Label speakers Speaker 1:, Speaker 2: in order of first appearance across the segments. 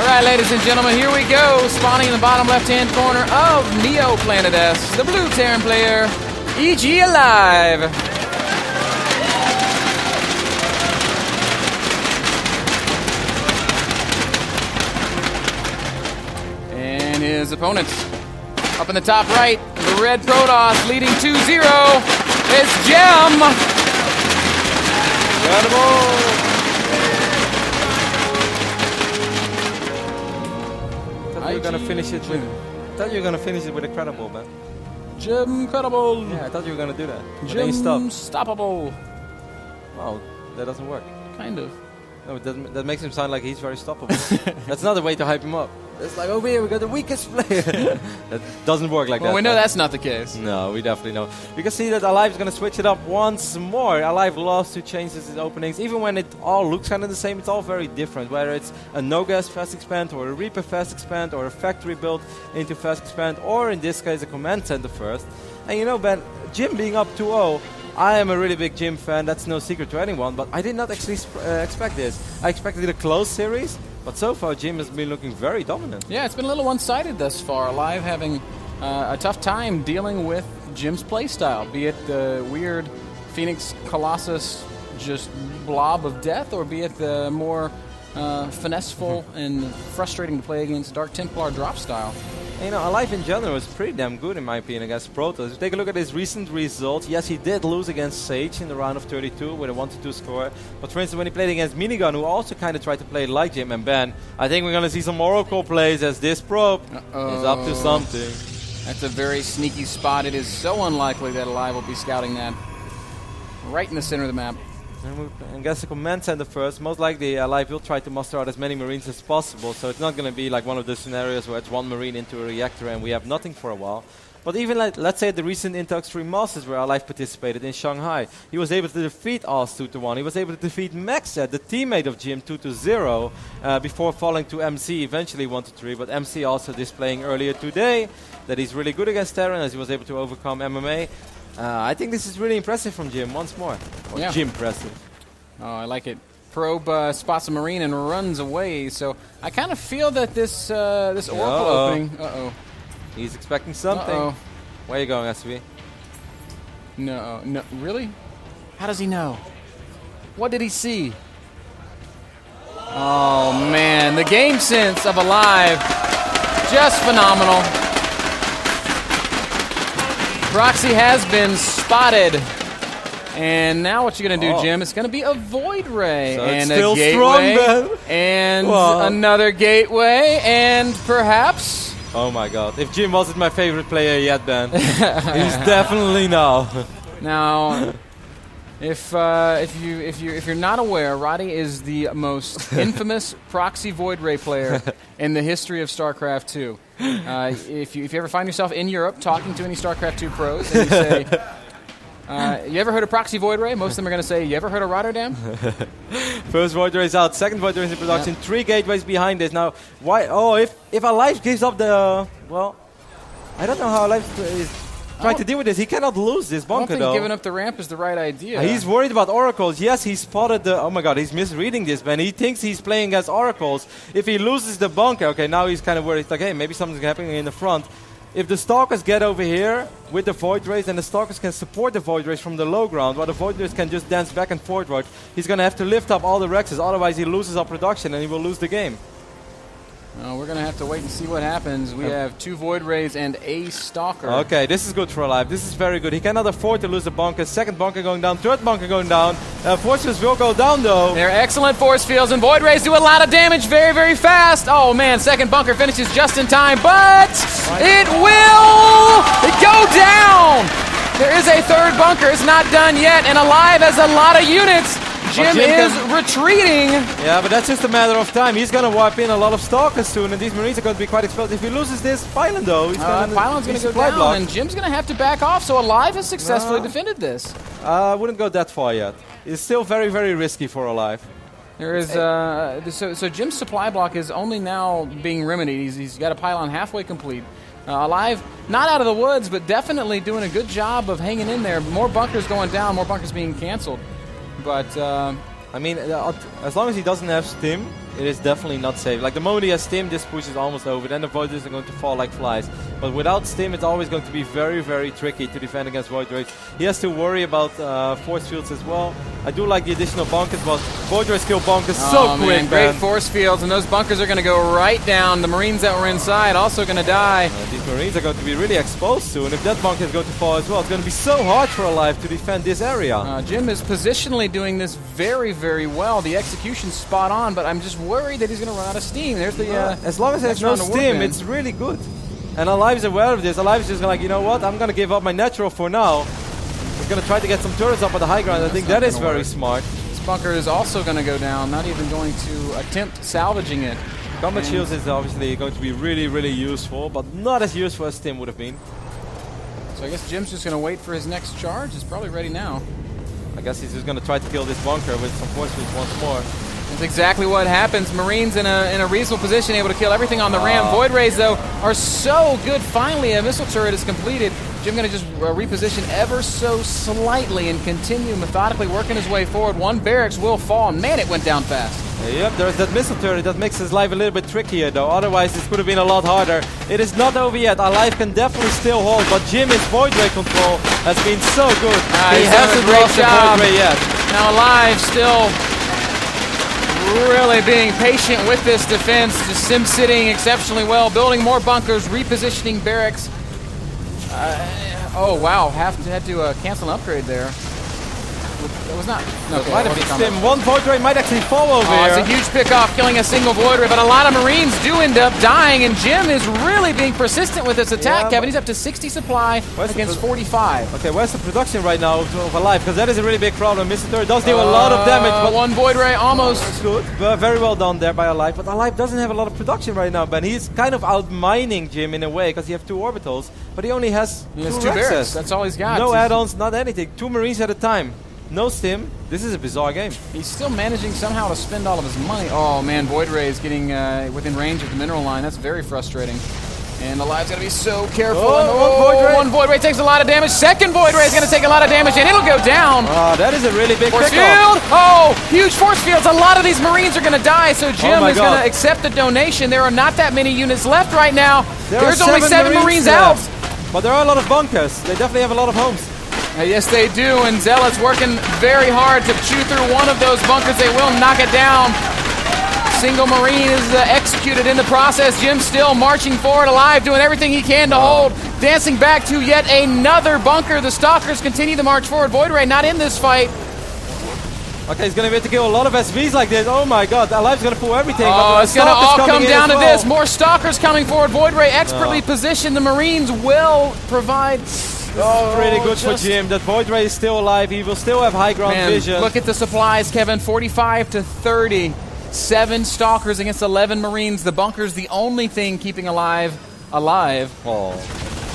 Speaker 1: Alright, ladies and gentlemen, here we go. Spawning in the bottom left-hand corner of Neo Planet S, the blue Terran player, E.G. aLive. And his opponent, up in the top right, the red Protoss leading 2-0. It's Jim. Incredible.
Speaker 2: I thought you were gonna finish it with. I thought you were gonna finish it with incredible, man.
Speaker 1: Jim Credible.
Speaker 2: Yeah, I thought you were gonna do that. Jim
Speaker 1: Stoppable.
Speaker 2: Well, that doesn't work.
Speaker 1: Kind of.
Speaker 2: No, it doesn't, that makes him sound like he's very stoppable. That's not a way to hype him up. It's like, over here we got the weakest player. That doesn't work like that.
Speaker 1: Well, we know
Speaker 2: man.
Speaker 1: that's not the case.
Speaker 2: No, we definitely know. You can see that aLive is going to switch it up once more. aLive loves to change his openings. Even when it all looks kind of the same, it's all very different. Whether it's a no-gas fast expand, or a Reaper fast expand, or a factory build into fast expand, or in this case a command center first. And you know, Ben, Jim being up 2-0, I am a really big Jim fan, that's no secret to anyone, but I did not actually expect this. I expected a close series, but so far Jim has been looking very dominant.
Speaker 1: Yeah, it's been a little one-sided thus far. aLive having a tough time dealing with Jim's playstyle, be it the weird Phoenix Colossus just blob of death, or be it the more finesseful and frustrating to play against Dark Templar drop style.
Speaker 2: And, you know, aLive in general is pretty damn good in my opinion against Protoss. If you take a look at his recent results, yes, he did lose against Sage in the round of 32 with a 1-2 score. But for instance, when he played against Minigun, who also kind of tried to play like Jim and Ben, I think we're going to see some Oracle plays as this probe is up to something.
Speaker 1: That's a very sneaky spot. It is so unlikely that aLive will be scouting that right in the center of the map.
Speaker 2: And guess the command center first. Most likely aLive will try to muster out as many Marines as possible, so it's not going to be like one of the scenarios where it's one Marine into a reactor and we have nothing for a while. But even like, let's say the recent Intox 3 Masters where aLive participated in Shanghai, he was able to defeat Oz 2-1. He was able to defeat Maxed, the teammate of Jim, 2-0 before falling to MC, eventually 1-3. But MC also displaying earlier today that he's really good against Terran, as he was able to overcome MMA. I think this is really impressive from Jim once more. Or
Speaker 1: yeah.
Speaker 2: Jim-pressive.
Speaker 1: Oh, I like it. Probe spots a Marine and runs away. So I kind of feel that this this Oracle opening.
Speaker 2: He's expecting something. Where are you going, SV?
Speaker 1: No, really? How does he know? What did he see? Oh man, the game sense of aLive, just phenomenal. Proxy has been spotted. And now what you're going to do, Jim, it's going to be a Void Ray.
Speaker 2: So
Speaker 1: and
Speaker 2: it's still
Speaker 1: a gateway.
Speaker 2: strong, Ben.
Speaker 1: And another gateway. And perhaps...
Speaker 2: Oh my god. If Jim wasn't my favorite player yet, Ben, he's definitely now.
Speaker 1: Now, if you're not aware, Roddy is the most infamous proxy Void Ray player in the history of StarCraft 2. If you ever find yourself in Europe talking to any StarCraft 2 pros and you say, you ever heard of proxy Void Ray? Most of them are going to say, you ever heard of Rotterdam?
Speaker 2: First Void Ray is out, second Void Ray is in production, 3 gateways behind this. Now, why? Oh, if aLive gives up the... Well, I don't know how aLive is trying to deal with this. He cannot lose this bunker,
Speaker 1: I don't think giving up the ramp is the right idea.
Speaker 2: He's worried about Oracles. Yes, he spotted the... Oh my god, he's misreading this, man. He thinks he's playing against Oracles. If he loses the bunker, okay, now he's kind of worried. He's like, hey, maybe something's happening in the front. If the Stalkers get over here with the Void Rays, then the Stalkers can support the Void Rays from the low ground, while the Void Rays can just dance back and forward. He's going to have to lift up all the Rexes, otherwise he loses our production and he will lose the game.
Speaker 1: We're going to have to wait and see what happens. We have 2 Void Rays and a Stalker.
Speaker 2: Okay, this is good for aLive. This is very good. He cannot afford to lose a bunker. Second bunker going down, third bunker going down. Forces will go down though.
Speaker 1: They're excellent force fields, and Void Rays do a lot of damage very, very fast. Oh man, second bunker finishes just in time, but it will go down. There is a third bunker. It's not done yet, and aLive has a lot of units. Jim is retreating.
Speaker 2: Yeah, but that's just a matter of time. He's going to wipe in a lot of Stalkers soon, and these Marines are going to be quite explosive. If he loses this Pylon, though,
Speaker 1: Pylon's going to go down, blocked. And Jim's going to have to back off, so aLive has successfully defended this.
Speaker 2: I wouldn't go that far yet. It's still very, very risky for aLive.
Speaker 1: There is so Jim's supply block is only now being remedied. He's got a Pylon halfway complete. aLive, not out of the woods, but definitely doing a good job of hanging in there. More bunkers going down, more bunkers being canceled. But,
Speaker 2: I mean, as long as he doesn't have Stim, it is definitely not safe. Like the moment he has Stim, this push is almost over. Then the Void Rays are going to fall like flies. But without Stim, it's always going to be very, very tricky to defend against Void Rays. He has to worry about force fields as well. I do like the additional bunkers, but Void Rays kill bunkers so quick, man.
Speaker 1: Great force fields, and those bunkers are going to go right down. The Marines that were inside also going to die.
Speaker 2: These Marines are going to be really exposed soon. If that bunker is going to fall as well, it's going to be so hard for aLive to defend this area.
Speaker 1: Jim is positionally doing this very, very well. The execution's spot on, but I'm just worried that he's going to run out of steam. There's the
Speaker 2: as long as there's no steam, it's really good. And aLive is aware of this. aLive is just like, you know what? I'm going to give up my natural for now. He's going to try to get some turrets up at the high ground. I think that is very smart.
Speaker 1: This bunker is also going to go down, not even going to attempt salvaging it.
Speaker 2: Combat shields is obviously going to be really, really useful, but not as useful as Stim would have been.
Speaker 1: So I guess Jim's just going to wait for his next charge. It's probably ready now.
Speaker 2: I guess he's just going to try to kill this bunker with some force fields once more.
Speaker 1: That's exactly what happens. Marines in a reasonable position, able to kill everything on the ramp. Void Rays, though, are so good. Finally, a missile turret is completed. Jim going to just reposition ever so slightly and continue methodically working his way forward. One barracks will fall. Man, it went down fast.
Speaker 2: Yep, there's that missile turret that makes his life a little bit trickier, though. Otherwise, this could have been a lot harder. It is not over yet. aLive can definitely still hold, but Jim's Void Ray control has been so good. He hasn't lost the Void Ray yet.
Speaker 1: Now aLive still really being patient with this defense, just sim-sitting exceptionally well, building more bunkers, repositioning barracks. Oh wow, had to cancel an upgrade there. It was not. No,
Speaker 2: it might have been Stim. One Void Ray might actually fall over here.
Speaker 1: It's a huge pickoff, killing a single Void Ray, but a lot of Marines do end up dying, and Jim is really being persistent with this attack, Kevin. He's up to 60 supply against 45.
Speaker 2: Okay, where's the production right now of aLive? Because that is a really big problem. Mr. Turret does deal a lot of damage, but
Speaker 1: one Void Ray almost.
Speaker 2: That's good. Very well done there by aLive, but aLive doesn't have a lot of production right now, Ben. He's kind of outmining Jim in a way, because he has 2 orbitals, but he only has two
Speaker 1: barracks. That's all he's got.
Speaker 2: No add-ons, not anything. 2 Marines at a time. No Stim. This is a bizarre game.
Speaker 1: He's still managing somehow to spend all of his money. Oh man, Void Ray is getting within range of the mineral line. That's very frustrating. And aLive's got to be so careful. One Void Ray takes a lot of damage. Second Void Ray is going to take a lot of damage, and it'll go down.
Speaker 2: That is a really big
Speaker 1: force field. Oh, huge force fields. A lot of these Marines are going to die, so Jim is going to accept the donation. There are not that many units left right now. There's only 7 Marines out.
Speaker 2: But there are a lot of bunkers. They definitely have a lot of homes.
Speaker 1: Yes, they do, and Zealot's working very hard to chew through one of those bunkers. They will knock it down. Single Marine is executed in the process. Jim still marching forward, aLive, doing everything he can to hold. Dancing back to yet another bunker. The Stalkers continue to march forward. Void Ray not in this fight.
Speaker 2: Okay, he's going to be able to kill a lot of SVs like this. Oh my god, aLive's going to pull everything.
Speaker 1: Oh, it's going to all come down to this. More Stalkers coming forward. Void Ray expertly positioned. The Marines will provide...
Speaker 2: really good for Jim. That Void Ray is still alive. He will still have high ground vision.
Speaker 1: Look at the supplies, Kevin. 45 to 30. 7 Stalkers against 11 Marines. The bunker's the only thing keeping aLive alive.
Speaker 2: Oh,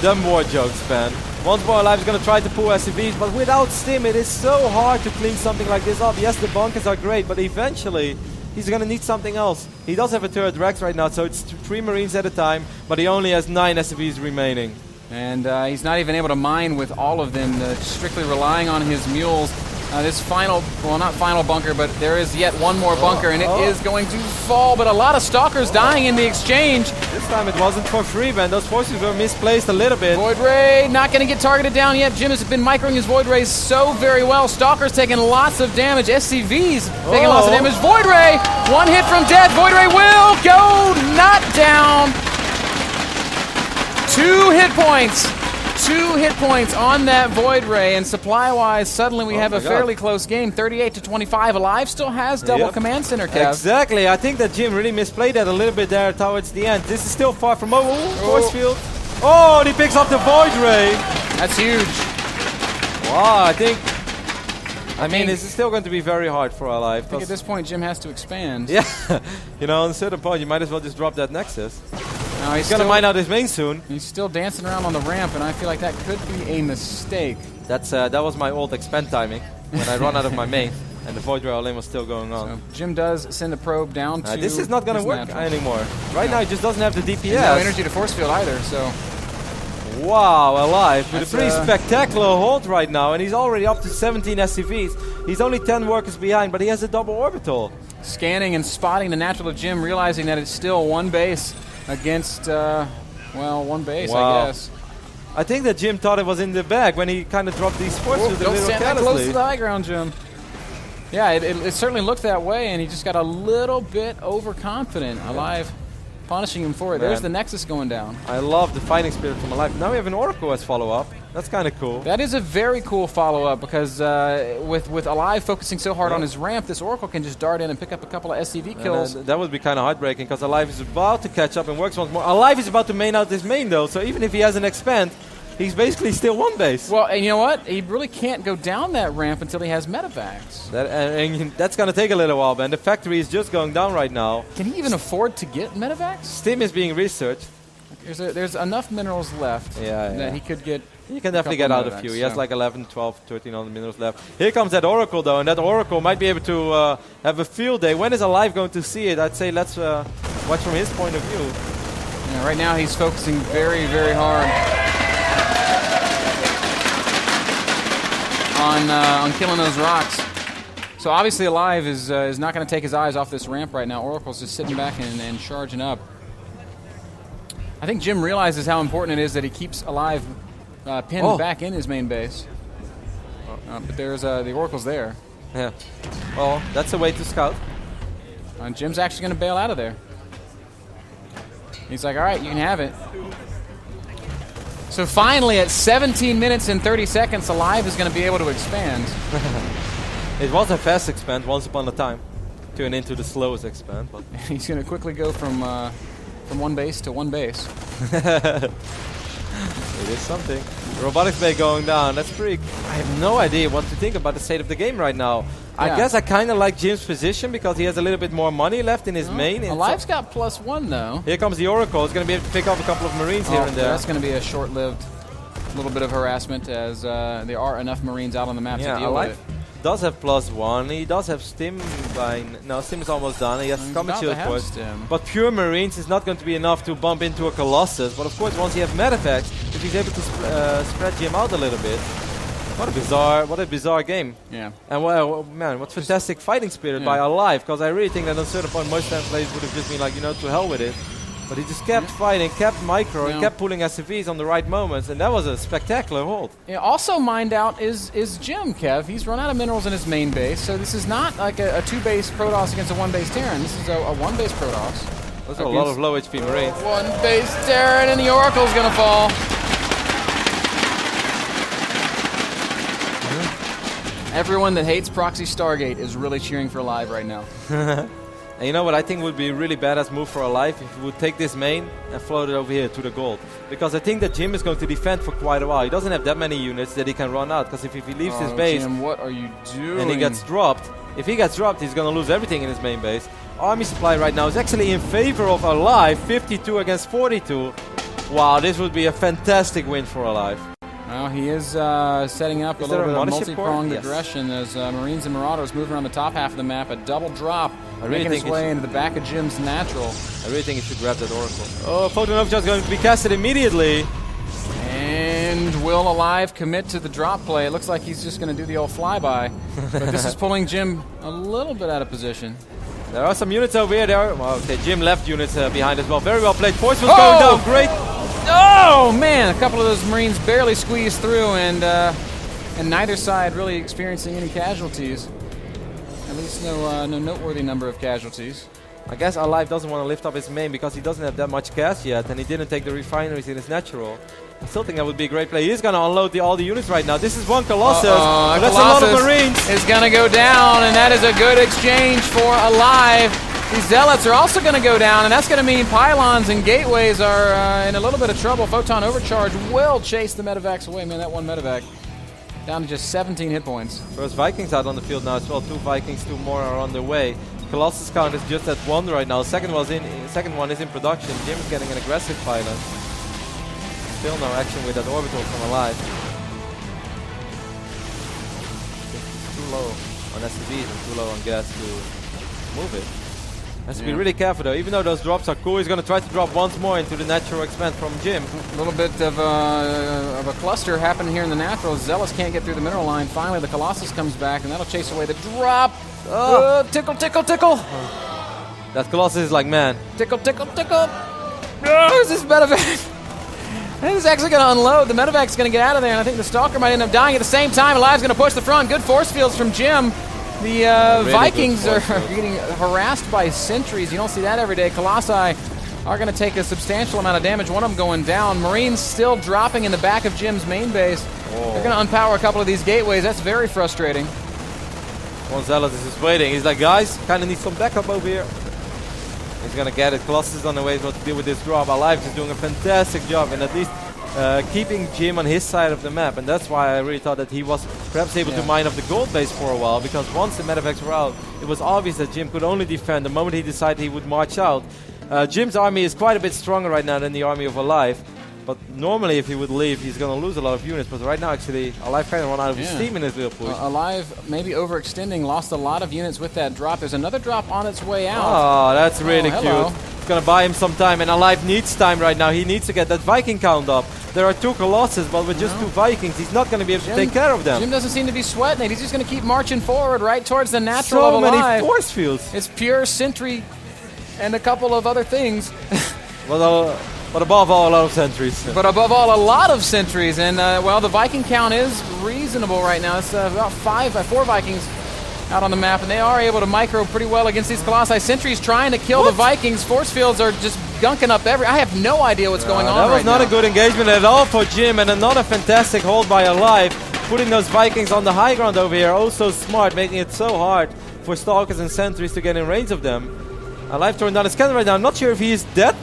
Speaker 2: them more jokes, Ben. Once more, aLive is going to try to pull SCVs, but without Stim, it is so hard to clean something like this up. Yes, the bunkers are great, but eventually he's going to need something else. He does have a turret Rex right now, so it's 3 Marines at a time, but he only has 9 SCVs remaining.
Speaker 1: And he's not even able to mine with all of them, strictly relying on his mules. This final, well, not final bunker, but there is yet one more bunker, and it is going to fall. But a lot of Stalkers dying in the exchange.
Speaker 2: This time it wasn't for free, Ben. Those forces were misplaced a little bit.
Speaker 1: Void Ray not going to get targeted down yet. Jim has been microing his Void Rays so very well. Stalkers taking lots of damage. SCVs taking lots of damage. Void Ray, 1 hit from death. Void Ray will go not down. 2 hit points. 2 hit points on that Void Ray, and supply-wise, suddenly we have a fairly close game, 38 to 25. aLive still has double command center, Kev.
Speaker 2: Exactly. I think that Jim really misplayed that a little bit there towards the end. This is still far from force field. Oh, and he picks up the Void Ray.
Speaker 1: That's huge.
Speaker 2: Wow, I mean, this is still going to be very hard for aLive. I
Speaker 1: think at this point, Jim has to expand.
Speaker 2: Yeah. You know, on a certain point, you might as well just drop that Nexus.
Speaker 1: No,
Speaker 2: he's going to mine out his main soon.
Speaker 1: He's still dancing around on the ramp, and I feel like that could be a mistake.
Speaker 2: That was my old expend timing when I run out of my main, and the Void Ray all-in was still going on.
Speaker 1: So Jim does send a probe down to
Speaker 2: this is not going to work anymore. Right now, he just doesn't have the DPS.
Speaker 1: And no energy to force field either, so...
Speaker 2: Wow, aLive with a
Speaker 1: That's,
Speaker 2: pretty spectacular hold right now, and he's already up to 17 SCVs. He's only 10 workers behind, but he has a double orbital.
Speaker 1: Scanning and spotting the natural of Jim, realizing that it's still one base against, well, one base,
Speaker 2: Wow.
Speaker 1: I guess.
Speaker 2: I think that Jim thought it was in the bag when he kind of dropped these sports with a
Speaker 1: Don't
Speaker 2: little
Speaker 1: stand that close to
Speaker 2: carelessly.
Speaker 1: the high ground, Jim. Yeah, it certainly looked that way, and he just got a little bit overconfident. aLive punishing him for it.
Speaker 2: Man.
Speaker 1: There's the Nexus going down.
Speaker 2: I love the fighting spirit from aLive. Now we have an Oracle as follow-up. That's kind of cool.
Speaker 1: That is a very cool follow-up because with aLive focusing so hard on his ramp, this Oracle can just dart in and pick up a couple of SCV kills.
Speaker 2: That would be kind of heartbreaking because aLive is about to catch up and works once more. aLive is about to main out his main though, so even if he has an expand, he's basically still one base.
Speaker 1: Well, and you know what? He really can't go down that ramp until he has medevacs.
Speaker 2: And that's going to take a little while, man. The factory is just going down right now.
Speaker 1: Can he even afford to get medevacs?
Speaker 2: Steam is being researched.
Speaker 1: There's enough minerals left that he could get.
Speaker 2: You can definitely get out a few. He has like 11, 12, 1300 minerals left. Here comes that Oracle, though, and that Oracle might be able to have a field day. When is aLive going to see it? I'd say let's watch from his point of view.
Speaker 1: Yeah, right now he's focusing very, very hard on killing those rocks. So obviously aLive is not going to take his eyes off this ramp right now. Oracle's just sitting back and charging up. I think Jim realizes how important it is that he keeps aLive pinned back in his main base. But there's the Oracle's there.
Speaker 2: Yeah. Well, that's a way to scout.
Speaker 1: Jim's actually going to bail out of there. He's like, all right, you can have it. So finally, at 17 minutes and 30 seconds, aLive is going to be able to expand.
Speaker 2: It was a fast expand once upon a time. Turn into the slowest expand. But
Speaker 1: He's going to quickly go from one base to one base.
Speaker 2: it is something. Robotics Bay going down. That's pretty. I have no idea what to think about the state of the game right now. I guess I kind of like Jim's position because he has a little bit more money left in his main.
Speaker 1: aLive's got +1 though.
Speaker 2: Here comes the Oracle. He's going to be able to pick up a couple of Marines here and there.
Speaker 1: That's going to be a short-lived little bit of harassment as there are enough Marines out on the map to deal with it.
Speaker 2: Does have +1. He does have Stim by... No, Stim is almost done. He has Comet Shield for it. But pure Marines is not going to be enough to bump into a Colossus. But of course, once you have medevacs, if he's able to spread Jim out a little bit. What a bizarre game.
Speaker 1: Yeah.
Speaker 2: And well, man, what fantastic fighting spirit by aLive. Because I really think that at a certain point, most time players would have just been like, to hell with it. But he just kept fighting, kept micro, and kept pulling SCVs on the right moments, and that was a spectacular hold.
Speaker 1: Yeah, also mined out is Jim, Kev. He's run out of minerals in his main base, so this is not like a two-base Protoss against a one-base Terran. This is a one-base Protoss.
Speaker 2: Those are a lot of low HP Marines.
Speaker 1: One-base Terran, and the Oracle's going to fall. Everyone that hates Proxy Stargate is really cheering for aLive right now.
Speaker 2: And you know what I think would be a really badass move for aLive if he would take this main and float it over here to the gold. Because I think that Jim is going to defend for quite a while. He doesn't have that many units that he can run out. Because if he leaves his base
Speaker 1: Jim, what are you doing?
Speaker 2: and he gets dropped, if he gets dropped, he's going to lose everything in his main base. Army supply right now is actually in favor of aLive, 52 against 42. Wow, this would be a fantastic win for aLive.
Speaker 1: Well, he is setting up a little bit of multi-pronged aggression as Marines and Marauders move around the top half of the map. A double drop, making his way into the back of Jim's natural.
Speaker 2: I really think he should grab that Oracle. Oh, Photon Overcharge is going to be casted immediately.
Speaker 1: And will aLive commit to the drop play? It looks like he's just going to do the old flyby. But this is pulling Jim a little bit out of position.
Speaker 2: There are some units over here. Well, okay, Jim left units behind as well. Very well played. Force was going down. Great.
Speaker 1: Oh, man. A couple of those Marines barely squeezed through, and neither side really experiencing any casualties. At least no noteworthy number of casualties.
Speaker 2: I guess aLive doesn't want to lift up his main because he doesn't have that much gas yet, and he didn't take the refineries in his natural. I still think that would be a great play. He's going to unload all the units right now. This is one Colossus. That's a lot of Marines.
Speaker 1: Is going to go down, and that is a good exchange for aLive. These Zealots are also going to go down, and that's going to mean pylons and gateways are in a little bit of trouble. Photon Overcharge will chase the medevacs away. Man, that one medevac down to just 17 hit points.
Speaker 2: First Vikings out on the field now as well. 2 Vikings, 2 more are on their way. Colossus count is just at 1 right now. Second one is in production. Jim's getting an aggressive pylon. Still no action with that orbital from aLive. Too low on SCVs and too low on gas to move it. Has to be really careful though. Even though those drops are cool, he's going to try to drop once more into the natural expand from Jim.
Speaker 1: A little bit of a cluster happening here in the natural. Zealous can't get through the mineral line. Finally, the Colossus comes back, and that'll chase away the drop. Tickle, tickle, tickle.
Speaker 2: That Colossus is like, man.
Speaker 1: Tickle, tickle, tickle. Where's this medevac? I think it's actually going to unload. The medevac's going to get out of there, and I think the Stalker might end up dying at the same time. aLive's going to push the front. Good force fields from Jim. The really Vikings are getting harassed by sentries. You don't see that every day. Colossi are going to take a substantial amount of damage. One of them going down. Marines still dropping in the back of Jim's main base. They're going to unpower a couple of these gateways. That's very frustrating.
Speaker 2: One Zealous is just waiting. He's like, guys, kind of need some backup over here. He's going to get it. Colossus is on the way to deal with this drop. aLive is doing a fantastic job in at least keeping Jim on his side of the map. And that's why I really thought that he was perhaps able to mine up the gold base for a while. Because once the medevacs were out, it was obvious that Jim could only defend the moment he decided he would march out. Jim's army is quite a bit stronger right now than the army of aLive. But normally if he would leave, he's going to lose a lot of units. But right now, actually, aLive kind of run out of steam in his little push.
Speaker 1: aLive maybe overextending, lost a lot of units with that drop. There's another drop on its way out.
Speaker 2: Oh, that's really cute. It's going to buy him some time, and aLive needs time right now. He needs to get that Viking count up. There are 2 Colossus, but with just 2 Vikings, he's not going to be able to take care of them.
Speaker 1: Jim doesn't seem to be sweating it. He's just going to keep marching forward right towards the natural of aLive.
Speaker 2: So many force fields.
Speaker 1: It's pure sentry and a couple of other things.
Speaker 2: But above all, a lot of sentries.
Speaker 1: But above all, a lot of sentries. And, well, the Viking count is reasonable right now. It's about 4 Vikings out on the map, and they are able to micro pretty well against these Colossi. Sentries trying to kill the Vikings. Force fields are just gunking up I have no idea what's going on right now.
Speaker 2: That was not a good engagement at all for Jim, and another fantastic hold by aLive. Putting those Vikings on the high ground over here. Oh, so smart, making it so hard for Stalkers and Sentries to get in range of them. aLive throwing down his cannon right now. I'm not sure if he is dead.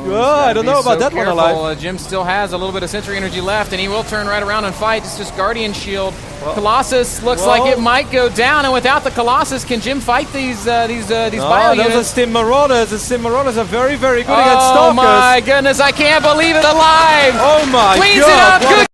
Speaker 2: I don't know about that one, aLive.
Speaker 1: Jim still has a little bit of sentry energy left, and he will turn right around and fight. It's just Guardian Shield. Colossus looks like it might go down, and without the Colossus, can Jim fight these bio units?
Speaker 2: Those are Stim Marauders, and Stim Marauders are very, very good against Stalkers.
Speaker 1: Oh my goodness, I can't believe it, aLive!
Speaker 2: Oh my
Speaker 1: Cleans
Speaker 2: God!
Speaker 1: it up, good